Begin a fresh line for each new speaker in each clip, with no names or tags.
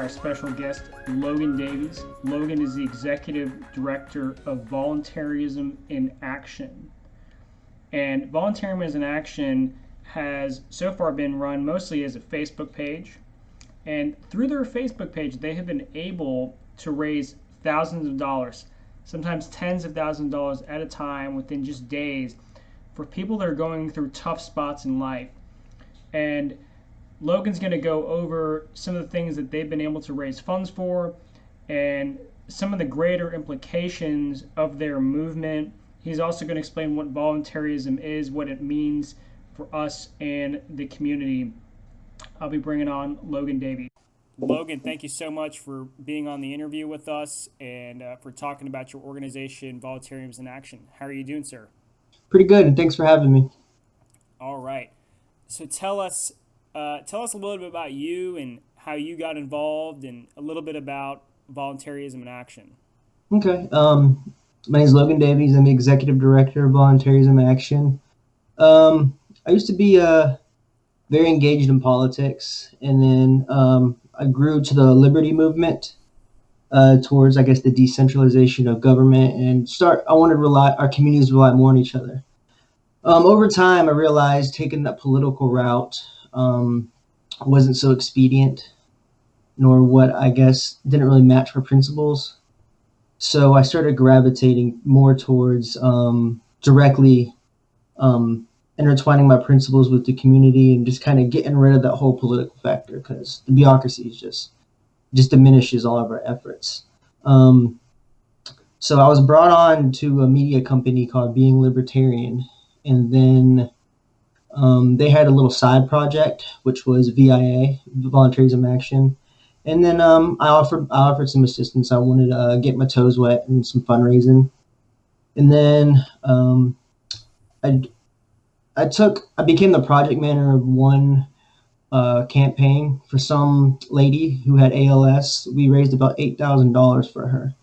our special guest, Logan Davies. Logan is the Executive Director of Voluntaryism in Action. And Voluntarism in Action has so far been run mostly as a Facebook page. And through their Facebook page, they have been able to raise thousands of dollars, sometimes tens of thousands of dollars at a time within just days for people that are going through tough spots in life. And Logan's going to go over some of the things that they've been able to raise funds for and some of the greater implications of their movement. He's also going to explain what voluntarism is, what it means for us and the community. I'll be bringing on Logan Davies. Logan, thank you so much for being on the interview with us and for talking about your organization, Voluntarism in Action. How are you doing, sir?
Pretty good, and thanks for having me.
All right. So tell us a little bit about you and how you got involved, and a little bit about voluntarism in action.
Okay. My name is Logan Davies. I'm the executive director of Voluntaryism Action. I used to be very engaged in politics, and then I grew to the liberty movement towards, I guess, the decentralization of government, and I wanted to rely our communities rely more on each other. Over time, I realized taking that political route wasn't so expedient, nor what I guess didn't really match my principles. So I started gravitating more towards directly intertwining my principles with the community and just kind of getting rid of that whole political factor because the bureaucracy is just diminishes all of our efforts. Um, so I was brought on to a media company called Being Libertarian, and then they had a little side project which was VIA, Voluntarism Action, and then I offered some assistance. I wanted to get my toes wet and some fundraising, and then I I became the project manager of one campaign for some lady who had ALS. We raised about $8,000 for her.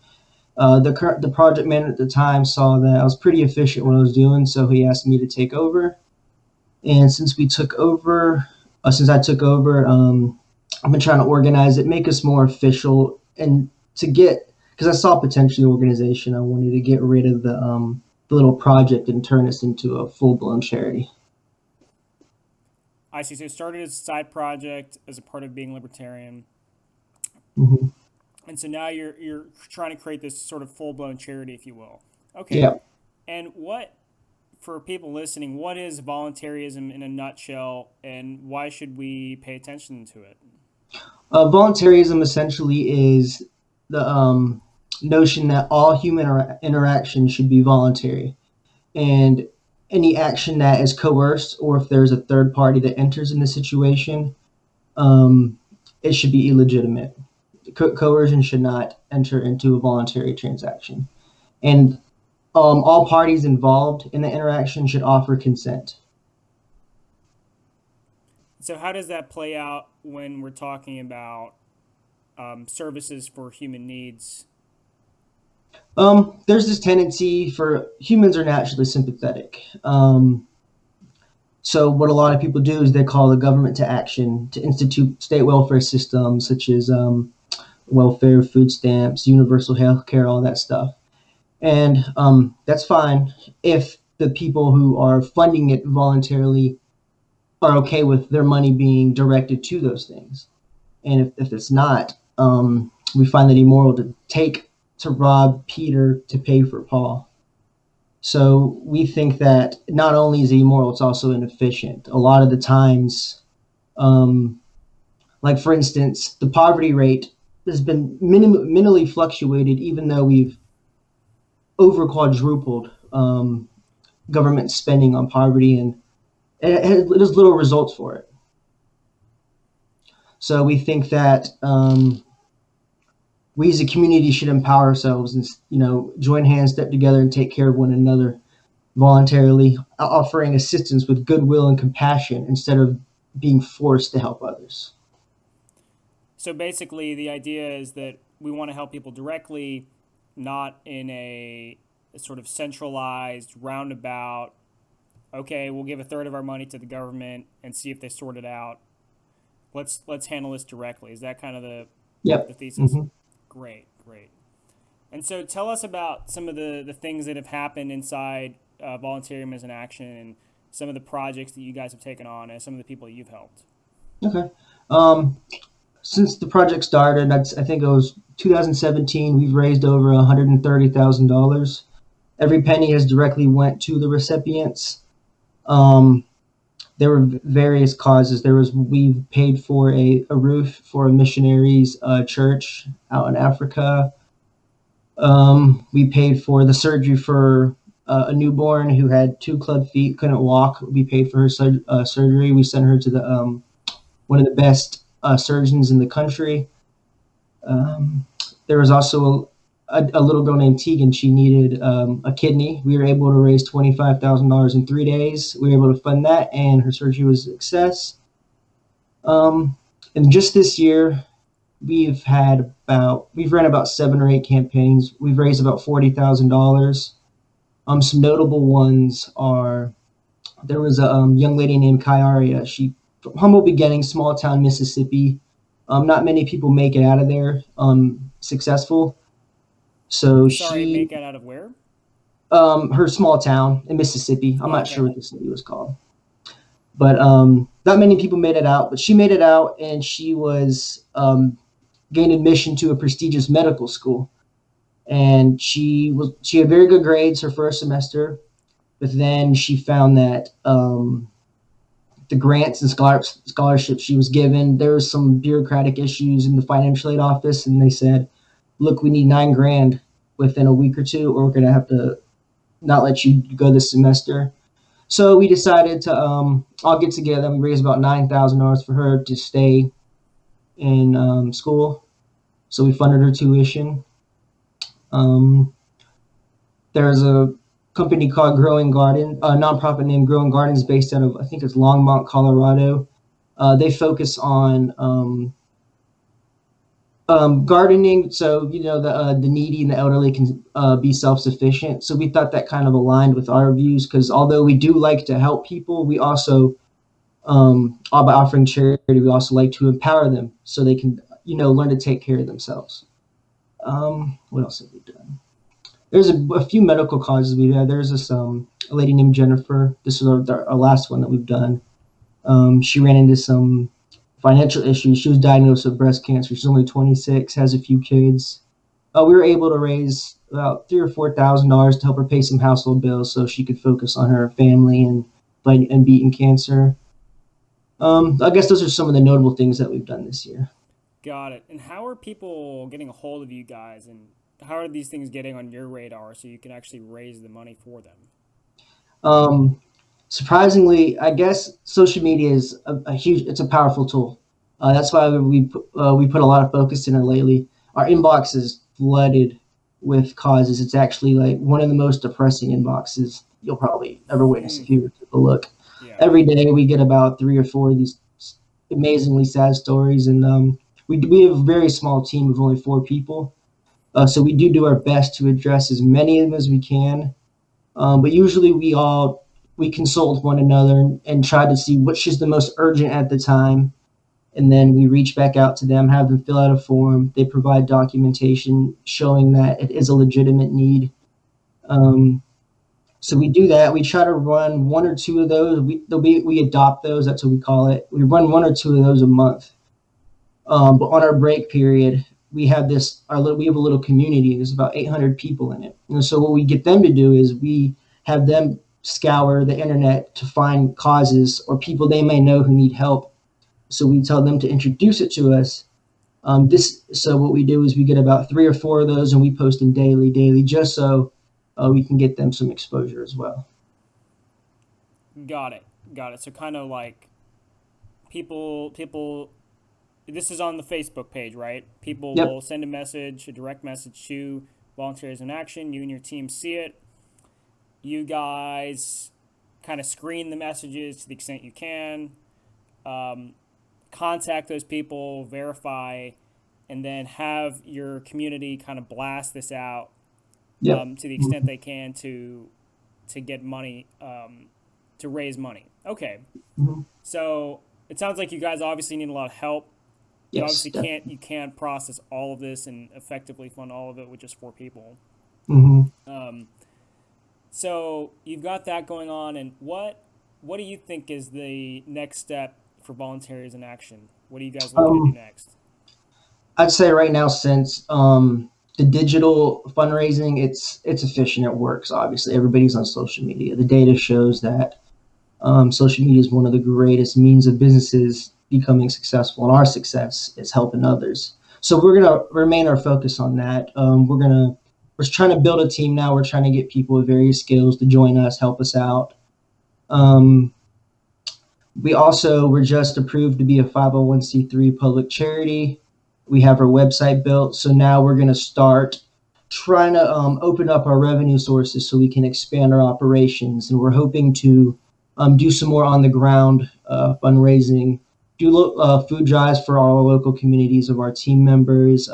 The project manager at the time saw that I was pretty efficient what I was doing, so he asked me to take over. And since I took over, I've been trying to organize it, make us more official, and because I saw potential in the organization, I wanted to get rid of the little project and turn this into a full blown charity.
I see. So it started as a side project as a part of being libertarian,
Hmm.
and so now you're trying to create this sort of full blown charity, if you will. Okay.
Yeah.
And what for people listening, what is voluntarism in a nutshell, and why should we pay attention to it?
Voluntarism essentially is the notion that all human interaction should be voluntary, and any action that is coerced or if there's a third party that enters in the situation, um, it should be illegitimate. Coercion should not enter into a voluntary transaction, and all parties involved in the interaction should offer consent.
So how does that play out when we're talking about services for human needs?
There's this tendency for humans are naturally sympathetic. So what a lot of people do is they call the government to action to institute state welfare systems such as welfare, food stamps, universal health care, all that stuff. And that's fine if the people who are funding it voluntarily are okay with their money being directed to those things. And if it's not, we find that immoral to rob Peter to pay for Paul. So we think that not only is it immoral, it's also inefficient. A lot of the times, um, like for instance, the poverty rate has been minimally fluctuated, even though we've over quadrupled government spending on poverty, and there's little results for it. So we think that we as a community should empower ourselves and join hands, step together, and take care of one another voluntarily, offering assistance with goodwill and compassion instead of being forced to help others.
So basically, the idea is that we want to help people directly, not in a sort of centralized, roundabout. Okay, we'll give a third of our money to the government and see if they sort it out. Let's handle this directly. Is that kind of
Yep.
the thesis.
Hmm.
Great, great. And so tell us about some of the things that have happened inside Volunteerism as an Action and some of the projects that you guys have taken on and some of the people you've helped.
Okay. Um, since the project started, I think it was 2017. We've raised over $130,000. Every penny has directly went to the recipients. Um, there were various causes. We paid for a roof for a missionaries church out in Africa. We paid for the surgery for a newborn who had two club feet, couldn't walk. We paid for her surgery. We sent her to the one of the best surgeons in the country. Um, there was also a little girl named Tegan. She needed a kidney. We were able to raise $25,000 in 3 days. We were able to fund that, and her surgery was a success. Um, and just this year, we've ran about 7 or 8 campaigns. We've raised about $40,000. Some notable ones are there was a young lady named Kyaria. She from humble beginnings, small town Mississippi. Not many people make it out of there successful. So
Sorry,
she,
make it out of where?
her small town in Mississippi. I'm
Oh,
not
okay.
sure what the city was called, but not many people made it out. But she made it out, and she was gained admission to a prestigious medical school. And she had very good grades her first semester, but then she found that the grants and scholarships she was given, there was some bureaucratic issues in the financial aid office, and they said, "Look, we need 9 grand within a week or two, or we're gonna have to not let you go this semester." So we decided to all get together and raise about $9,000 for her to stay in school. So we funded her tuition. Um, there's a company called Growing Garden, a nonprofit named Growing Gardens, based out of I think it's Longmont, Colorado. They focus on gardening, so the needy and the elderly can be self sufficient. So we thought that kind of aligned with our views because although we do like to help people, we also all by offering charity, we also like to empower them so they can learn to take care of themselves. What else have we done? There's a few medical causes we've had. There's this a lady named Jennifer. This is our last one that we've done. She ran into some financial issues. She was diagnosed with breast cancer. She's only 26, has a few kids. We were able to raise about $3 or $4,000 to help her pay some household bills so she could focus on her family and fight and beating cancer. I guess those are some of the notable things that we've done this year.
Got it. And how are people getting a hold of you guys and how are these things getting on your radar so you can actually raise the money for them?
Um, Surprisingly, I guess social media is a huge, it's a powerful tool. That's why we put a lot of focus in it lately. Our inbox is flooded with causes. It's actually like one of the most depressing inboxes you'll probably ever witness
Hmm.
if you were to take a look.
Yeah.
Every day we get about 3 or 4 of these amazingly sad stories, and we have a very small team of only 4 people. So we do our best to address as many of them as we can. But usually we consult one another and try to see which is the most urgent at the time, and then we reach back out to them, have them fill out a form. They provide documentation showing that it is a legitimate need. Um, so we do that. We try to run 1 or 2 of those. We adopt those. That's what we call it. We run 1 or 2 of those a month. But on our break period, we have a little community. There's about 800 people in it. And so what we get them to do is we have them scour the internet to find causes or people they may know who need help. So we tell them to introduce it to us. So what we do is we get about 3 or 4 of those and we post them daily, just so we can get them some exposure as well.
Got it. Got it. So kind of like people this is on the Facebook page, right? People
Yep.
will send a direct message to Volunteers in Action. You and your team see it. You guys kind of screen the messages to the extent you can, um, contact those people, verify, and then have your community kind of blast this out
Yep.
to the extent they can to get money to raise money. Okay,
Mhm.
so it sounds like you guys obviously need a lot of help. You
Yes,
obviously
definitely.
can't process all of this and effectively fund all of it with just four people.
Hmm.
Um, so you've got that going on, and what do you think is the next step for volunteerism in action? What are you guys looking to do
Um,
next?
I'd say right now, since the digital fundraising, it's efficient. It works. Obviously, everybody's on social media. The data shows that social media is one of the greatest means of businesses becoming successful, and our success is helping others. So we're gonna remain our focus on that. We're trying to build a team now. We're trying to get people with various skills to join us, help us out. Um, we also were just approved to be a 501c3 public charity. We have our website built, so now we're going to start trying to open up our revenue sources so we can expand our operations. And we're hoping to do some more on the ground fundraising, do food drives for our local communities of our team members,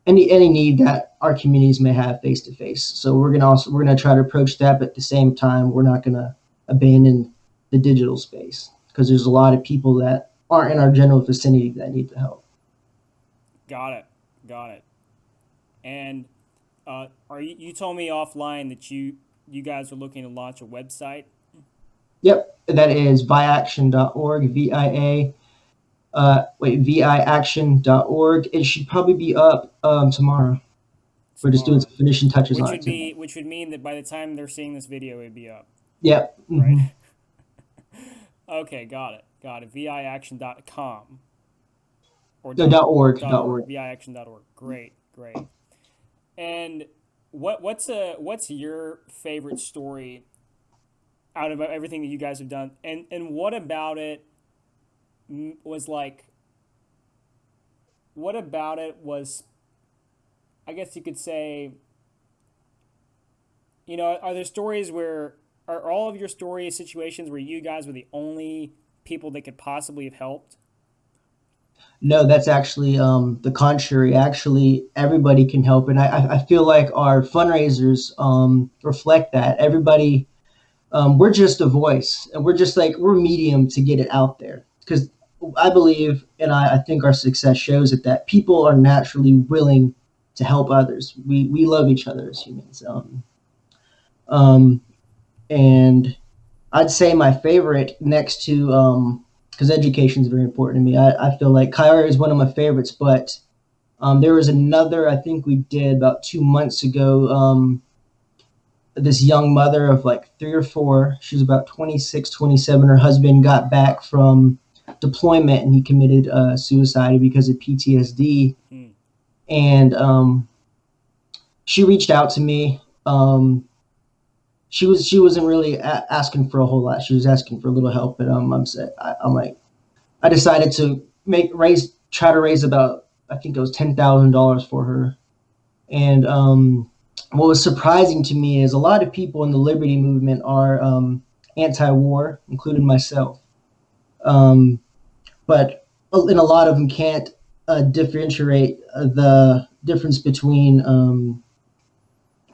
any need that our communities may have face to face. So we're gonna try to approach that, but at the same time, we're not gonna abandon the digital space because there's a lot of people that aren't in our general vicinity that need the help.
Got it. Got it. And are you told me offline that you guys are looking to launch a website
Yep, that is viaction.org, viaction.org. It should probably be up tomorrow. We're just doing
tomorrow,
some finishing touches on it tonight.
which would mean that by the time they're seeing this video, it'd be up,
Yep.
right?
Mm-hmm.
Okay, got it. Got it. viaction.com or
No,
dot org.
.org.
viaction.org. Great, great. And what's your favorite story out of everything that you guys have done? And what about it was like? What about it was? I guess you could say, are there stories where are all of your stories situations where you guys were the only people that could possibly have helped?
No, that's actually the contrary. Actually, everybody can help, and I feel like our fundraisers reflect that. Everybody, we're just a voice, and we're just like we're a medium to get it out there. Because I believe, and I think our success shows it that people are naturally willing to help others. We love each other as humans. Um, and I'd say my favorite next to because education is very important to me. I feel like Kyra is one of my favorites, but there was another I think we did about 2 months ago. This young mother of like three or four, she was about 26, 27. Her husband got back from deployment and he committed suicide because of PTSD.
Hmm.
And she reached out to me. She wasn't really asking for a whole lot. She was asking for a little help, but I'm like I decided to try to raise about I think it was $10,000 for her. And what was surprising to me is a lot of people in the liberty movement are anti-war, including myself. Um, but and a lot of them can't differentiate the difference between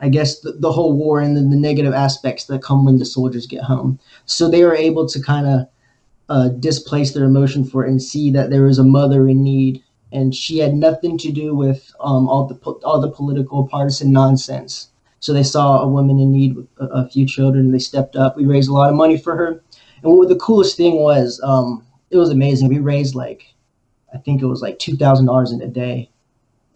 I guess the whole war and then the negative aspects that come when the soldiers get home. So they were able to kind of displace their emotion for it and see that there was a mother in need, and she had nothing to do with all the political partisan nonsense. So they saw a woman in need with a few children, and they stepped up. We raised a lot of money for her, and what the coolest thing was, it was amazing. We raised like I think it was like $2,000 in a day,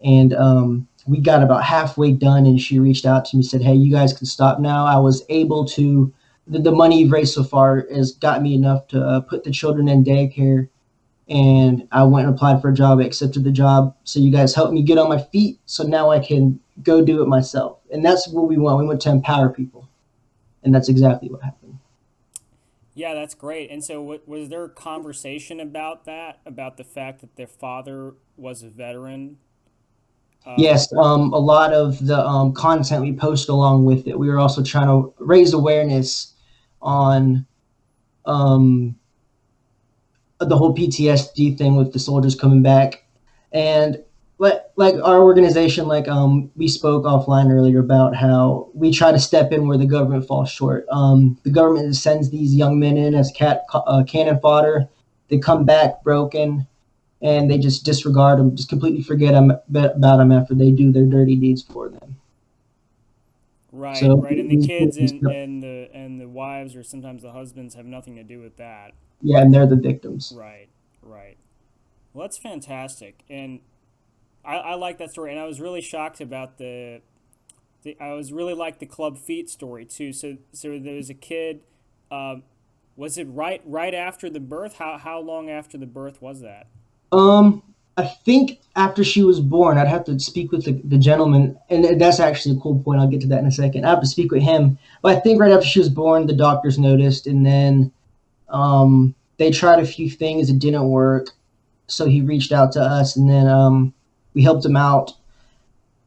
and we got about halfway done, and she reached out to me and said, "Hey, you guys can stop now." I was able to the money you've raised so far has got me enough to put the children in daycare. And I went and applied for a job. I accepted the job. So you guys helped me get on my feet. So now I can go do it myself. And that's what we want. We want to empower people. And that's exactly what happened.
Yeah, that's great. And so, was there a conversation about that? About the fact that their father was a veteran? Um,
Yes, a lot of the content we post along with it, we were also trying to raise awareness on um, the whole PTSD thing with the soldiers coming back, and like our organization, like we spoke offline earlier about how we try to step in where the government falls short. The government sends these young men in as cannon fodder. They come back broken, and they just disregard them, just completely forget about them after they do their dirty deeds for them.
Right,
So
right. And the kids and the wives or sometimes the husbands have nothing to do with that.
yeah, and they're the victims.
Right, right. Well, that's fantastic, and I like that story. And I was really shocked about I was really like the Clubfeet story too. So there was a kid. Um, was it right after the birth? How long after the birth was that?
Um, I think after she was born, I'd have to speak with the gentleman, and that's actually a cool point. I'll get to that in a second. I have to speak with him, but I think right after she was born, the doctors noticed, and then they tried a few things, it didn't work, so he reached out to us, and then we helped him out.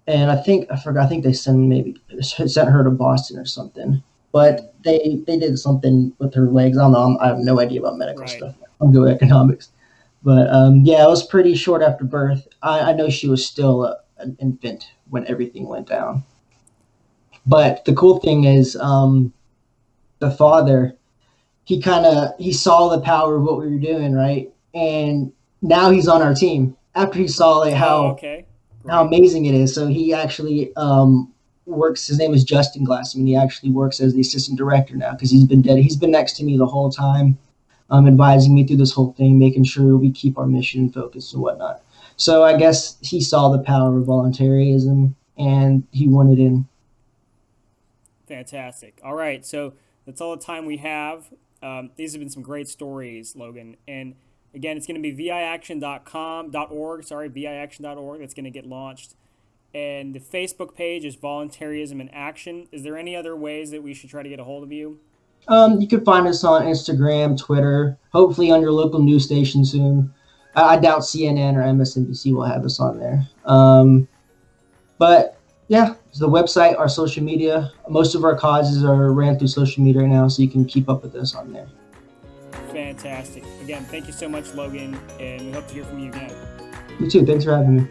And I forgot. I think they sent her to Boston or something. But they did something with her legs. I don't know. I have no idea about medical
Right.
stuff. I'm good at economics. But yeah, it was pretty short after birth. I know she was still an infant when everything went down. But the cool thing is, the father, he saw the power of what we were doing, right? And now he's on our team after he saw like
Oh, okay.
how
Great.
amazing it is. So he actually works. His name is Justin Glassman. He actually works as the assistant director now because he's been dead. He's been next to me the whole time, advising me through this whole thing, making sure we keep our mission focused and whatnot. So I guess he saw the power of voluntarism and he wanted in.
Fantastic. All right, so that's all the time we have. These have been some great stories, Logan. And again, it's going to be viaction.com.org. Sorry, viaction.org. That's going to get launched. And the Facebook page is Voluntarism in Action. Is there any other ways that we should try to get a hold of you?
You can find us on Instagram, Twitter, hopefully on your local news station soon. I doubt CNN or MSNBC will have us on there. But yeah, so the website, our social media, most of our causes are ran through social media now, so you can keep up with us on there.
Fantastic. Again, thank you so much, Logan, and we hope to hear from you again.
You too. Thanks for having me.